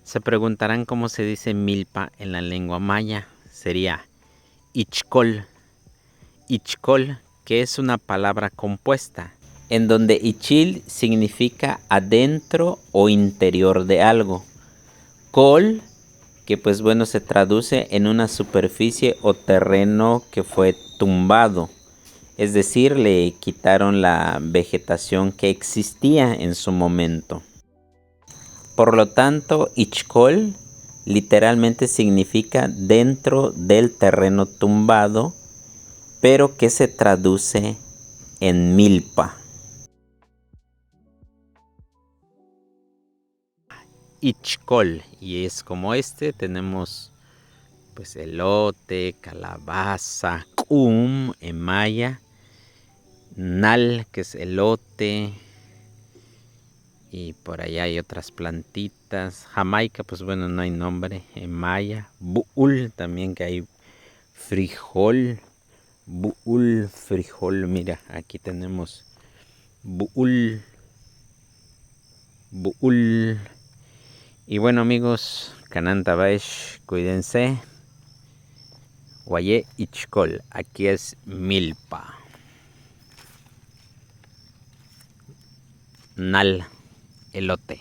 Se preguntarán cómo se dice milpa en la lengua maya. Sería ichcol. Ichcol, que es una palabra compuesta, en donde ichil significa adentro o interior de algo. Col, que pues bueno se traduce en una superficie o terreno que fue tumbado. Es decir, le quitaron la vegetación que existía en su momento. Por lo tanto, Ichcol literalmente significa dentro del terreno tumbado, pero que se traduce en milpa. Ichcol, y es como tenemos pues elote, calabaza, en maya, nal, que es elote, y por allá hay otras plantitas. Jamaica, pues bueno, no hay nombre en maya. Buul también, que hay frijol. Buul, frijol, mira, aquí tenemos buul. Buul. Y bueno, amigos, Cananta Baesh, cuídense. Guayé Ichcol, aquí es milpa. Nal, elote.